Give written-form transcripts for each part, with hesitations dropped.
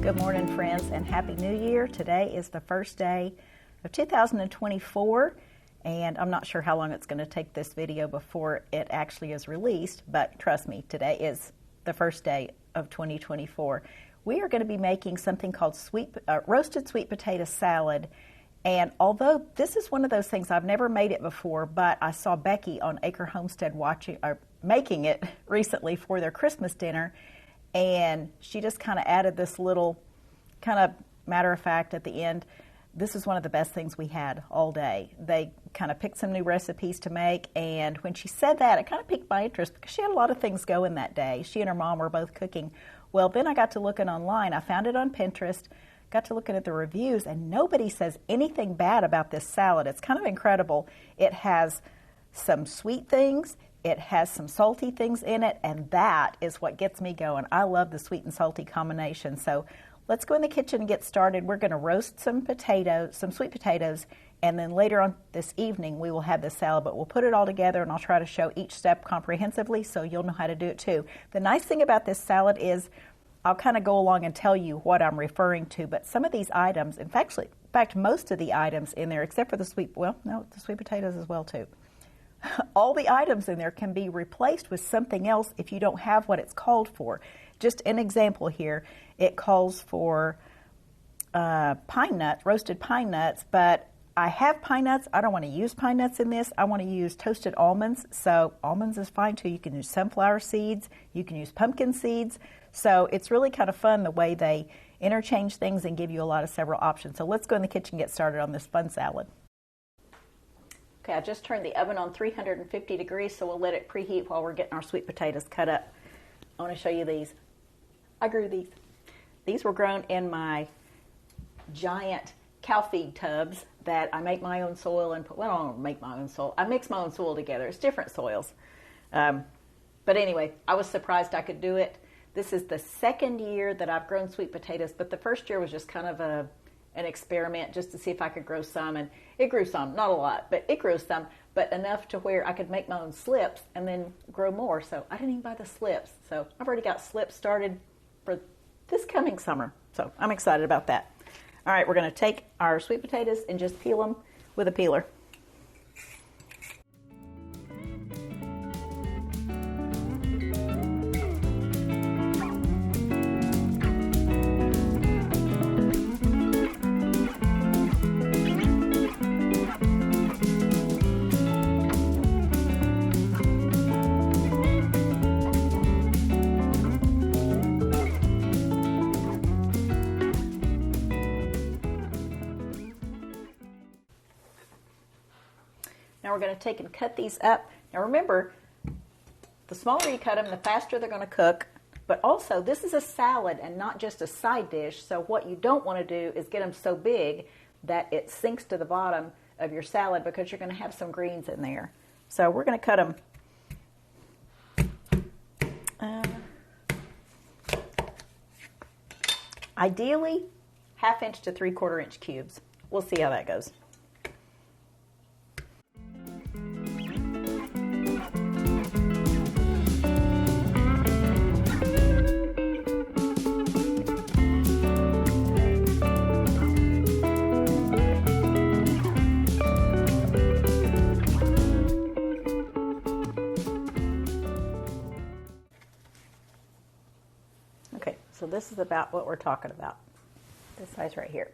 Good morning, friends, and Happy New Year. Today is the first day of 2024, and I'm not sure how long it's going to take this video before it actually is released, but trust me, today is the first day of 2024. We are going to be making something called roasted sweet potato salad, and although this is one of those things, I've never made it before, but I saw Becky on Acre Homestead making it recently for their Christmas dinner, and she just kind of added this little kind of matter of fact at the end. This is one of the best things we had all day. They kind of picked some new recipes to make, and when she said that, it kind of piqued my interest because she had a lot of things going that day. She and her mom were both cooking. Well, then I got to looking online. I found it on Pinterest, got to looking at the reviews, and nobody says anything bad about this salad. It's kind of incredible. It has some sweet things. It has some salty things in it, and that is what gets me going. I love the sweet and salty combination. So let's go in the kitchen and get started. We're going to roast some sweet potatoes, and then later on this evening we will have the salad, but we'll put it all together and I'll try to show each step comprehensively so you'll know how to do it too. The nice thing about this salad is I'll kind of go along and tell you what I'm referring to, but some of these items, in fact most of the items in there, except for the sweet potatoes as well too. All the items in there can be replaced with something else if you don't have what it's called for. Just an example here, it calls for roasted pine nuts, but I have pine nuts. I don't want to use pine nuts in this. I want to use toasted almonds, so almonds is fine too. You can use sunflower seeds, you can use pumpkin seeds, so it's really kind of fun the way they interchange things and give you a lot of several options. So let's go in the kitchen and get started on this fun salad. Okay, I just turned the oven on 350 degrees, so we'll let it preheat while we're getting our sweet potatoes cut up. I want to show you these. I grew these. These were grown in my giant cow feed tubs that I make my own soil and I don't make my own soil. I mix my own soil together. It's different soils. But anyway, I was surprised I could do it. This is the second year that I've grown sweet potatoes, but the first year was just kind of an experiment just to see if I could grow some, and it grew some, not a lot, but it grew some, but enough to where I could make my own slips and then grow more. So I didn't even buy the slips. So I've already got slips started for this coming summer. So I'm excited about that. All right, we're going to take our sweet potatoes and just peel them with a peeler. Now we're going to take and cut these up. Now remember, the smaller you cut them, the faster they're going to cook. But also, this is a salad and not just a side dish. So what you don't want to do is get them so big that it sinks to the bottom of your salad because you're going to have some greens in there. So we're going to cut them ideally 1/2 inch to 3/4 inch cubes. We'll see how that goes. Okay, so this is about what we're talking about. This size right here.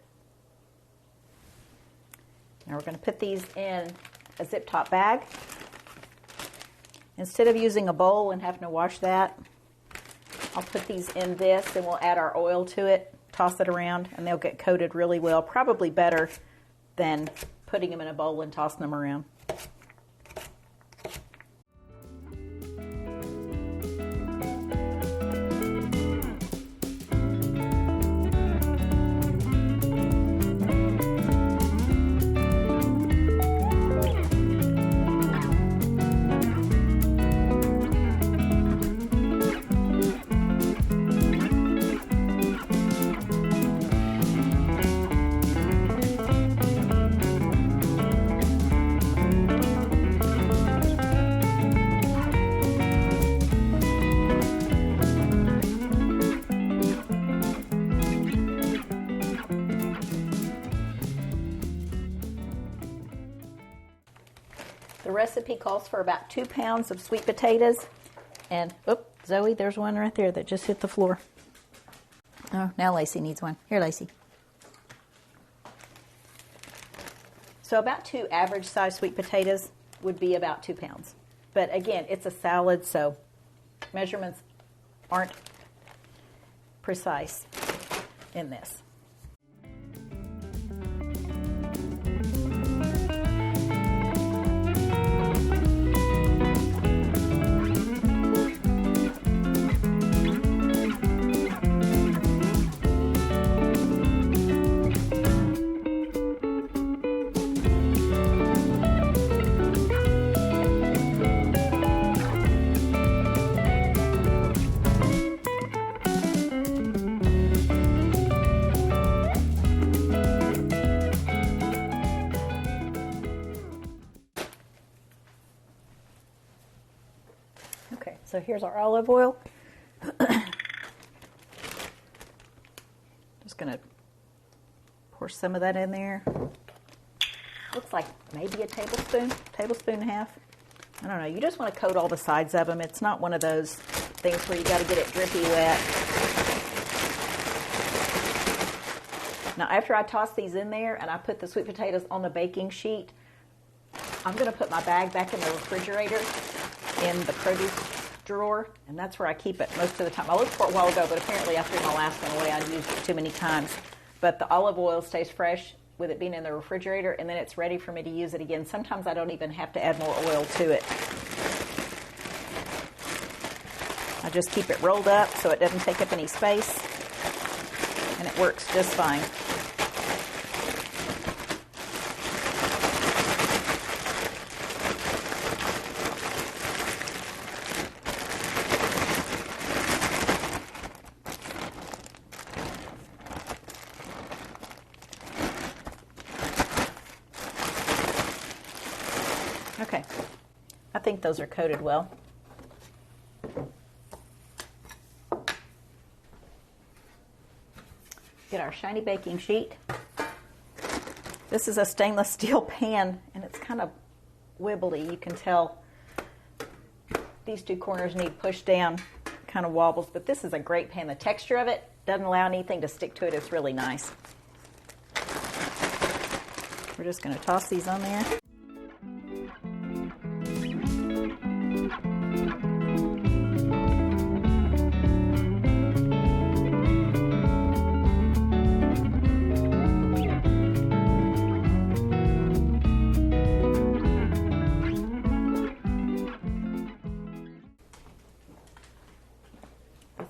Now we're going to put these in a zip top bag. Instead of using a bowl and having to wash that, I'll put these in this and we'll add our oil to it, toss it around, and they'll get coated really well. Probably better than putting them in a bowl and tossing them around. The recipe calls for about 2 pounds of sweet potatoes. And, Zoe, there's one right there that just hit the floor. Oh, now Lacey needs one. Here, Lacey. So about 2 average-sized sweet potatoes would be about 2 pounds. But again, it's a salad, so measurements aren't precise in this. Okay, so here's our olive oil. Just going to pour some of that in there. Looks like maybe a tablespoon and a half. I don't know. You just want to coat all the sides of them. It's not one of those things where you got to get it drippy wet. Now, after I toss these in there and I put the sweet potatoes on the baking sheet, I'm going to put my bag back in the refrigerator in the produce drawer, and that's where I keep it most of the time. I looked for it a while ago, but apparently I threw my last one away. I'd used it too many times. But the olive oil stays fresh with it being in the refrigerator, and then it's ready for me to use it again. Sometimes I don't even have to add more oil to it. I just keep it rolled up so it doesn't take up any space, and it works just fine. Okay, I think those are coated well. Get our shiny baking sheet. This is a stainless steel pan, and it's kind of wibbly. You can tell these 2 corners need pushed down, kind of wobbles, but this is a great pan. The texture of it doesn't allow anything to stick to it. It's really nice. We're just going to toss these on there.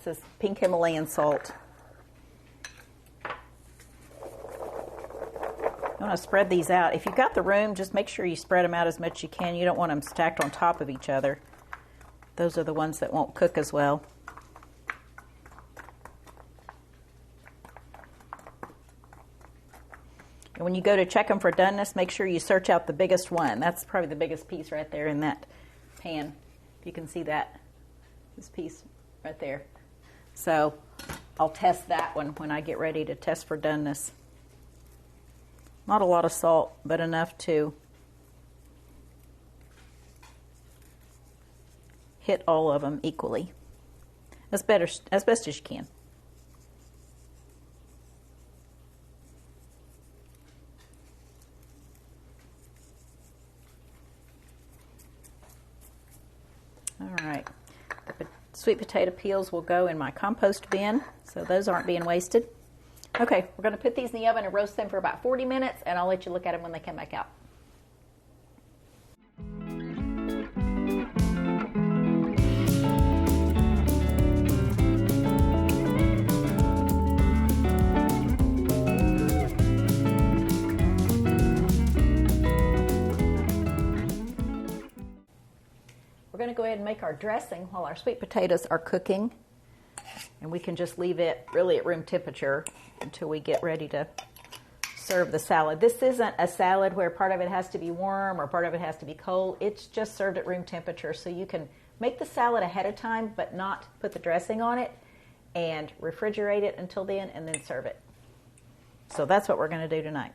This is pink Himalayan salt. You want to spread these out. If you've got the room, just make sure you spread them out as much as you can. You don't want them stacked on top of each other. Those are the ones that won't cook as well. And when you go to check them for doneness, make sure you search out the biggest one. That's probably the biggest piece right there in that pan. If you can see that, this piece right there. So I'll test that one when I get ready to test for doneness. Not a lot of salt, but enough to hit all of them equally. As best as you can. All right. The sweet potato peels will go in my compost bin, so those aren't being wasted. Okay, we're going to put these in the oven and roast them for about 40 minutes, and I'll let you look at them when they come back out. We're going to go ahead and make our dressing while our sweet potatoes are cooking. And we can just leave it really at room temperature until we get ready to serve the salad. This isn't a salad where part of it has to be warm or part of it has to be cold. It's just served at room temperature. So you can make the salad ahead of time but not put the dressing on it and refrigerate it until then and then serve it. So that's what we're going to do tonight.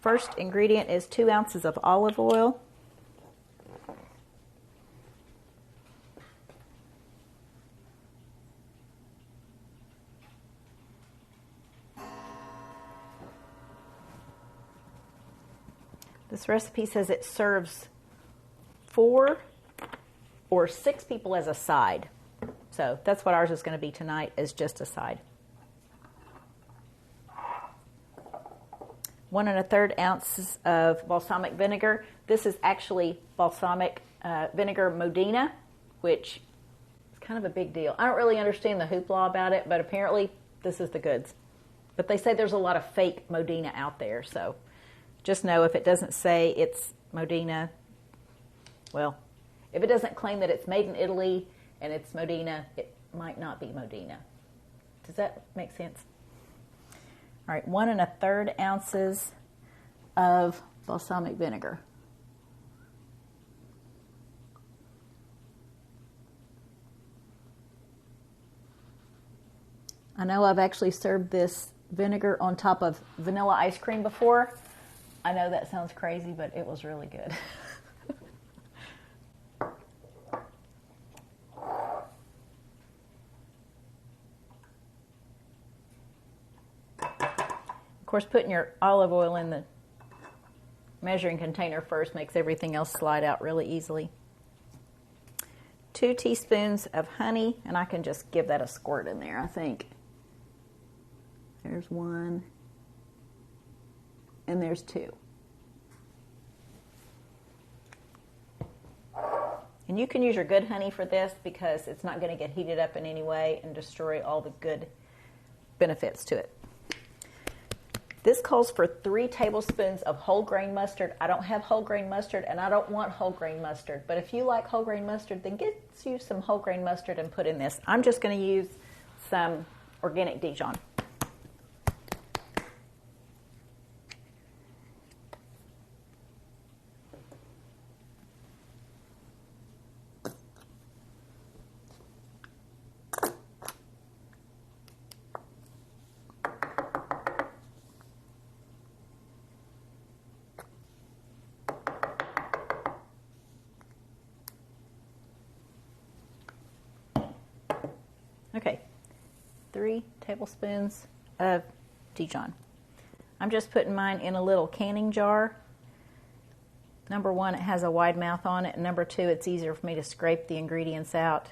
First ingredient is 2 ounces of olive oil. This recipe says it serves 4 or 6 people as a side. So that's what ours is going to be tonight, is just a side. 1 1/3 ounces of balsamic vinegar. This is actually balsamic vinegar Modena, which is kind of a big deal. I don't really understand the hoopla about it, but apparently this is the goods. But they say there's a lot of fake Modena out there, so just know if it doesn't say it's Modena, well, if it doesn't claim that it's made in Italy and it's Modena, it might not be Modena. Does that make sense? All right, 1 1/3 ounces of balsamic vinegar. I know I've actually served this vinegar on top of vanilla ice cream before. I know that sounds crazy, but it was really good. Of course, putting your olive oil in the measuring container first makes everything else slide out really easily. 2 teaspoons of honey, and I can just give that a squirt in there, I think. There's 1, and there's 2. And you can use your good honey for this because it's not going to get heated up in any way and destroy all the good benefits to it. This calls for 3 tablespoons of whole grain mustard. I don't have whole grain mustard, and I don't want whole grain mustard. But if you like whole grain mustard, then get you some whole grain mustard and put in this. I'm just going to use some organic Dijon. Okay, 3 tablespoons of Dijon. I'm just putting mine in a little canning jar. Number 1, it has a wide mouth on it, and number 2, it's easier for me to scrape the ingredients out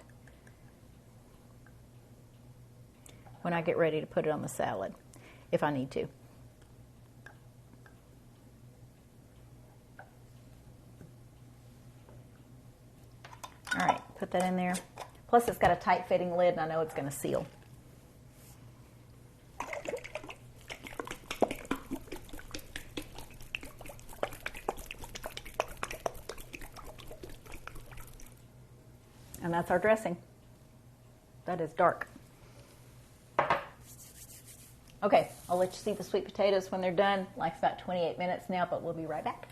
when I get ready to put it on the salad, if I need to. All right, put that in there. Plus, it's got a tight-fitting lid, and I know it's going to seal. And that's our dressing. That is dark. Okay, I'll let you see the sweet potatoes when they're done. Like about 28 minutes now, but we'll be right back.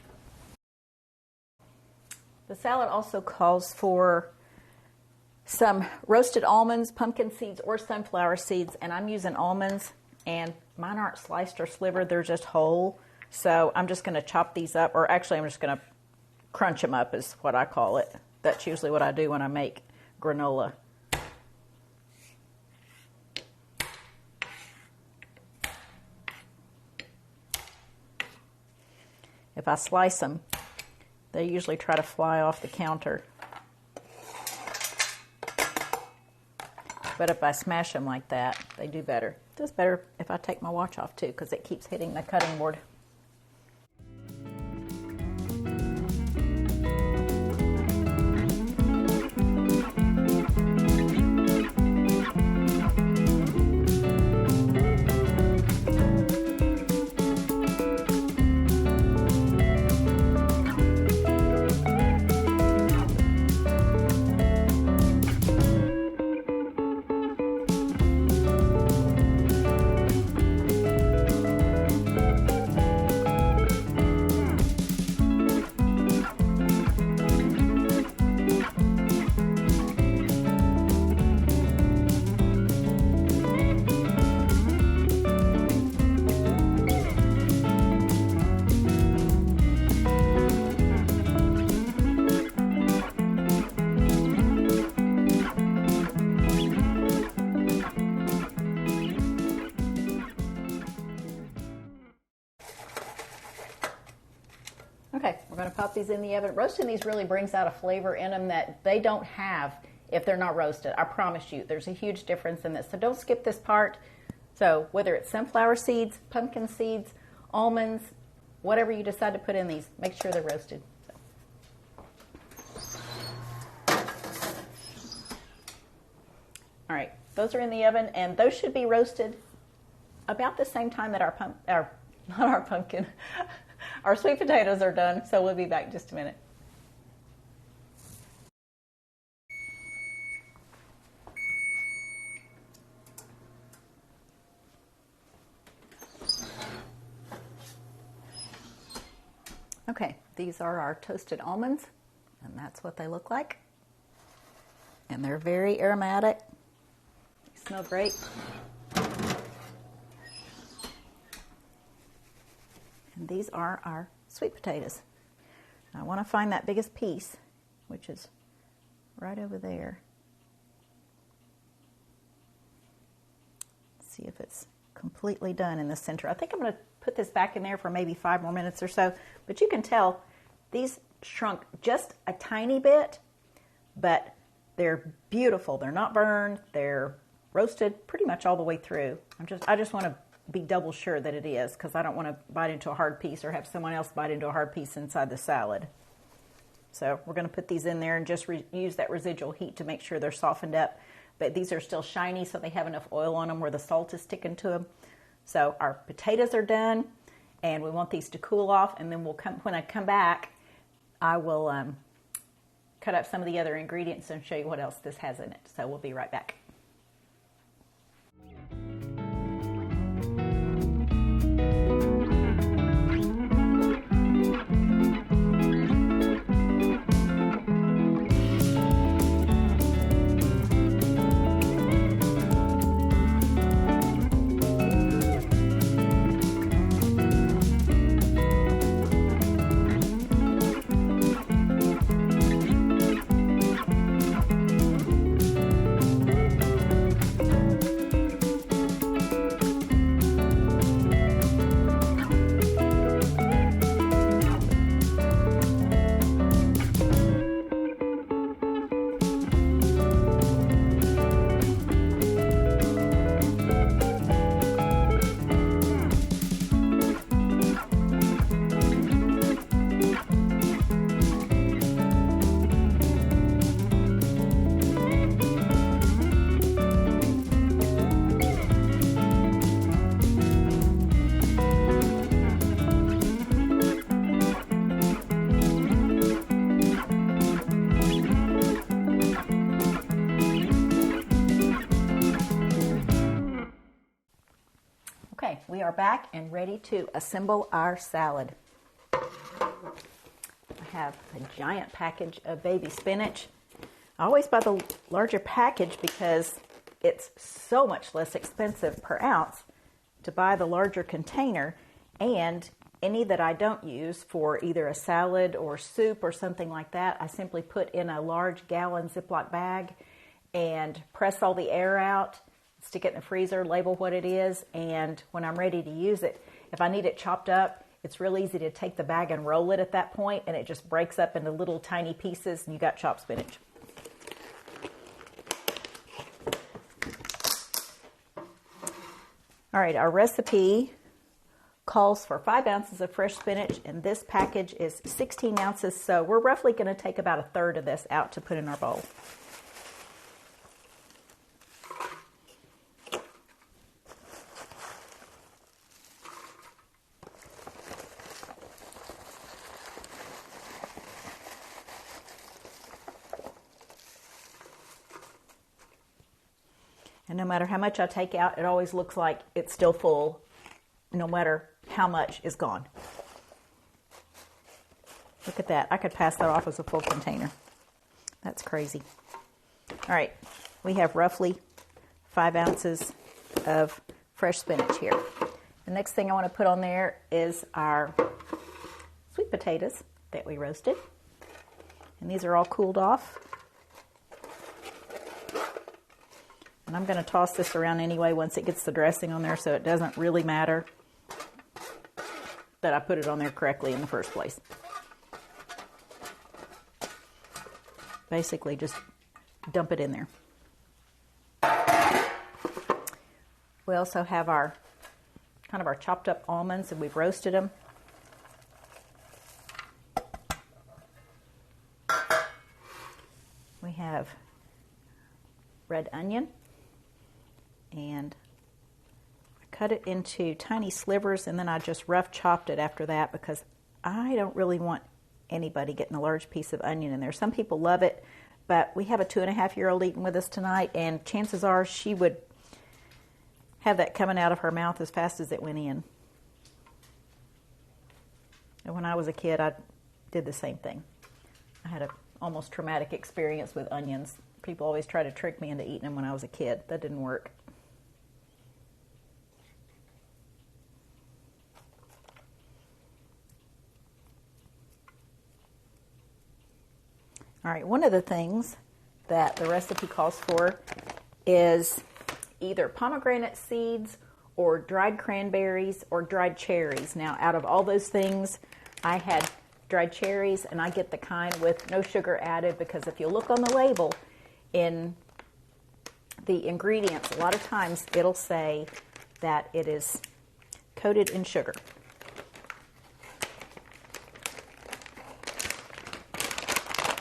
The salad also calls for some roasted almonds, pumpkin seeds, or sunflower seeds, and I'm using almonds, and mine aren't sliced or slivered, they're just whole. So I'm just going to chop these up, or actually I'm just going to crunch them up is what I call it. That's usually what I do when I make granola. If I slice them, they usually try to fly off the counter. But if I smash them like that, they do better. It does better if I take my watch off too, because it keeps hitting the cutting board. We're going to pop these in the oven. Roasting these really brings out a flavor in them that they don't have if they're not roasted. I promise you, there's a huge difference in this. So don't skip this part. So whether it's sunflower seeds, pumpkin seeds, almonds, whatever you decide to put in these, make sure they're roasted. All right, those are in the oven, and those should be roasted about the same time that our sweet potatoes are done. So we'll be back in just a minute. Okay, these are our toasted almonds, and that's what they look like. And they're very aromatic. They smell great. And these are our sweet potatoes. I want to find that biggest piece, which is right over there. See if it's completely done in the center. I think I'm going to put this back in there for maybe 5 more minutes or so, but you can tell these shrunk just a tiny bit, but they're beautiful. They're not burned. They're roasted pretty much all the way through. I just want to be double sure that it is, because I don't want to bite into a hard piece or have someone else bite into a hard piece inside the salad. So we're going to put these in there and just use that residual heat to make sure they're softened up. But these are still shiny, so they have enough oil on them where the salt is sticking to them. So our potatoes are done, and we want these to cool off, and then when I come back, I will cut up some of the other ingredients and show you what else this has in it. So we'll be right back. Okay, we are back and ready to assemble our salad. I have a giant package of baby spinach. I always buy the larger package because it's so much less expensive per ounce to buy the larger container, and any that I don't use for either a salad or soup or something like that, I simply put in a large gallon Ziploc bag and press all the air out, stick it in the freezer, label what it is, and when I'm ready to use it, if I need it chopped up, it's real easy to take the bag and roll it at that point, and it just breaks up into little tiny pieces, and you got chopped spinach. All right, our recipe calls for 5 ounces of fresh spinach, and this package is 16 ounces, so we're roughly going to take about a third of this out to put in our bowl. And no matter how much I take out, it always looks like it's still full, no matter how much is gone. Look at that. I could pass that off as a full container. That's crazy. All right, we have roughly 5 ounces of fresh spinach here. The next thing I want to put on there is our sweet potatoes that we roasted. And these are all cooled off. And I'm going to toss this around anyway once it gets the dressing on there, so it doesn't really matter that I put it on there correctly in the first place. basically just dump it in there. We also have our kind of our chopped up almonds, and we've roasted them. We have red onion, and I cut it into tiny slivers, and then I just rough chopped it after that because I don't really want anybody getting a large piece of onion in there. Some people love it, but we have a 2.5-year-old eating with us tonight, and chances are she would have that coming out of her mouth as fast as it went in. And when I was a kid, I did the same thing. I had an almost traumatic experience with onions. People always try to trick me into eating them when I was a kid. That didn't work. All right, one of the things that the recipe calls for is either pomegranate seeds or dried cranberries or dried cherries. Now, out of all those things, I had dried cherries, and I get the kind with no sugar added because if you look on the label in the ingredients, a lot of times it'll say that it is coated in sugar.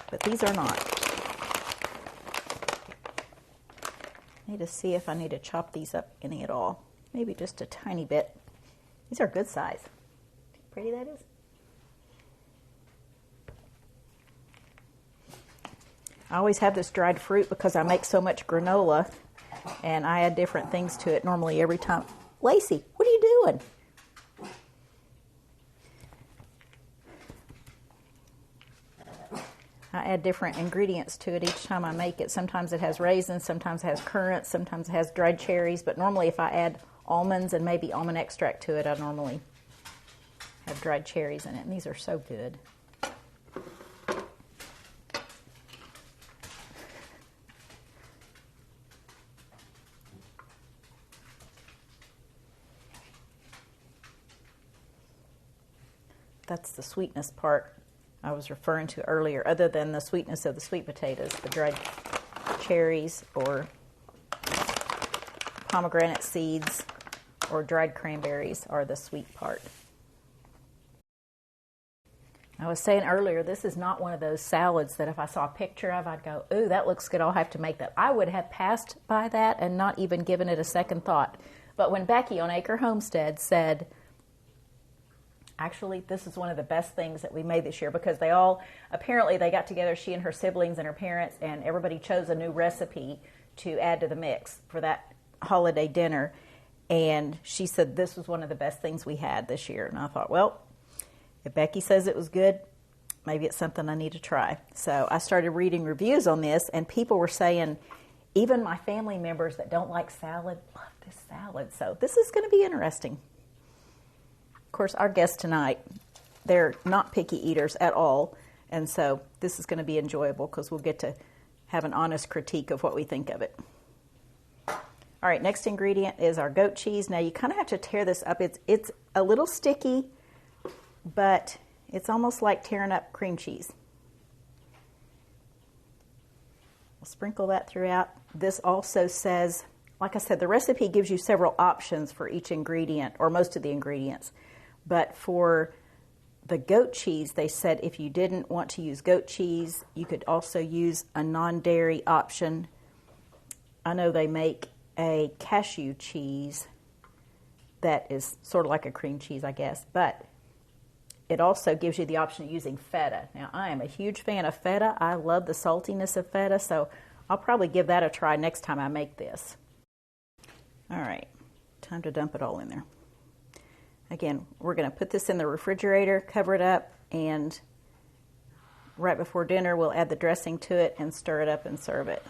But these are not. I need to see if I need to chop these up any at all. Maybe just a tiny bit. These are good size. See how pretty that is? I always have this dried fruit because I make so much granola, and I add different things to it normally every time. Lacey, what are you doing? I add different ingredients to it each time I make it. Sometimes it has raisins, sometimes it has currants, sometimes it has dried cherries, but normally if I add almonds and maybe almond extract to it, I normally have dried cherries in it, and these are so good. That's the sweetness part I was referring to earlier, other than the sweetness of the sweet potatoes. The dried cherries or pomegranate seeds or dried cranberries are the sweet part. I was saying earlier, this is not one of those salads that if I saw a picture of, I'd go, ooh, that looks good, I'll have to make that. I would have passed by that and not even given it a second thought. But when Becky on Acre Homestead said, actually, this is one of the best things that we made this year, because they all, apparently they got together, she and her siblings and her parents, and everybody chose a new recipe to add to the mix for that holiday dinner. And she said this was one of the best things we had this year. And I thought, well, if Becky says it was good, maybe it's something I need to try. So I started reading reviews on this, and people were saying, even my family members that don't like salad love this salad. So this is going to be interesting. Of course, our guests tonight, they're not picky eaters at all, and so this is going to be enjoyable because we'll get to have an honest critique of what we think of it. All right, next ingredient is our goat cheese. Now, you kind of have to tear this up. It's a little sticky, but it's almost like tearing up cream cheese. We'll sprinkle that throughout. This also says, like I said, the recipe gives you several options for each ingredient, or most of the ingredients. But for the goat cheese, they said if you didn't want to use goat cheese, you could also use a non-dairy option. I know they make a cashew cheese that is sort of like a cream cheese, I guess, but it also gives you the option of using feta. Now, I am a huge fan of feta. I love the saltiness of feta, so I'll probably give that a try next time I make this. All right, time to dump it all in there. Again, we're going to put this in the refrigerator, cover it up, and right before dinner, we'll add the dressing to it and stir it up and serve it.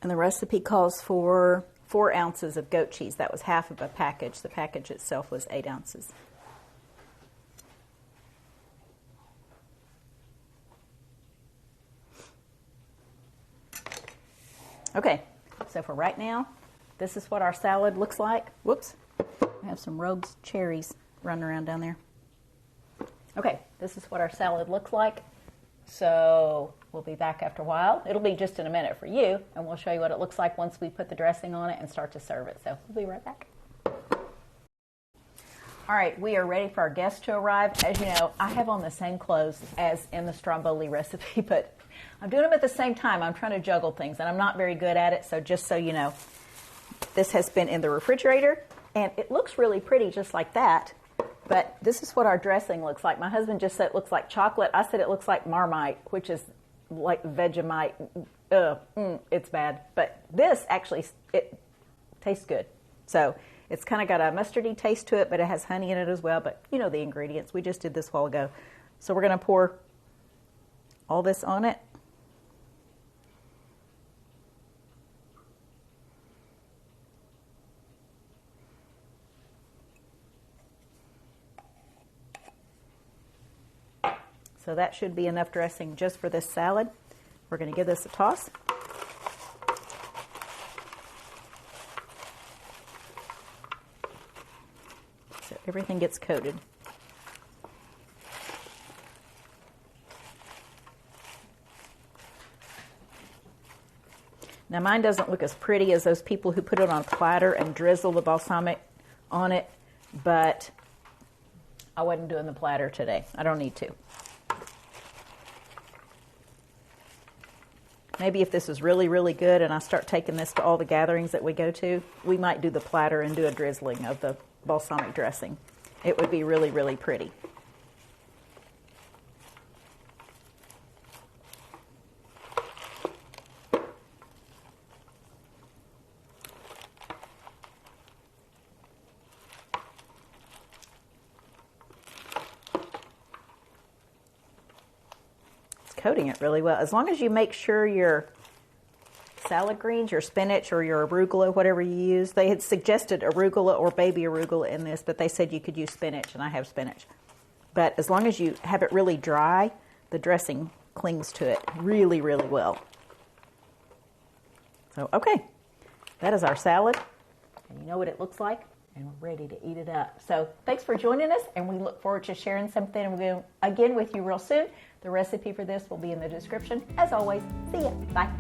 And the recipe calls for 4 ounces of goat cheese. That was half of a package. The package itself was 8 ounces. Okay, so for right now, this is what our salad looks like. Whoops, I have some rogue cherries running around down there. Okay, this is what our salad looks like. So we'll be back after a while. It'll be just in a minute for you, and we'll show you what it looks like once we put the dressing on it and start to serve it. So we'll be right back. All right, we are ready for our guests to arrive. As you know, I have on the same clothes as in the stromboli recipe, but I'm doing them at the same time. I'm trying to juggle things, and I'm not very good at it, so just so you know, this has been in the refrigerator, and it looks really pretty just like that, but this is what our dressing looks like. My husband just said it looks like chocolate. I said it looks like Marmite, which is like Vegemite. It's bad, but this actually, it tastes good. So it's kind of got a mustardy taste to it, but it has honey in it as well. But you know the ingredients. We just did this a while ago. So we're going to pour all this on it. So that should be enough dressing just for this salad. We're going to give this a toss. So everything gets coated. Now mine doesn't look as pretty as those people who put it on a platter and drizzle the balsamic on it, but I wasn't doing the platter today. I don't need to. Maybe if this is really, really good and I start taking this to all the gatherings that we go to, we might do the platter and do a drizzling of the balsamic dressing. It would be really, really pretty. Coating it really well. As long as you make sure your salad greens, your spinach or your arugula, whatever you use, they had suggested arugula or baby arugula in this, but they said you could use spinach, and I have spinach. But as long as you have it really dry, the dressing clings to it really, really well. So, okay, that is our salad, and you know what it looks like, and we're ready to eat it up. So thanks for joining us, and we look forward to sharing something again with you real soon. The recipe for this will be in the description. As always, see ya. Bye.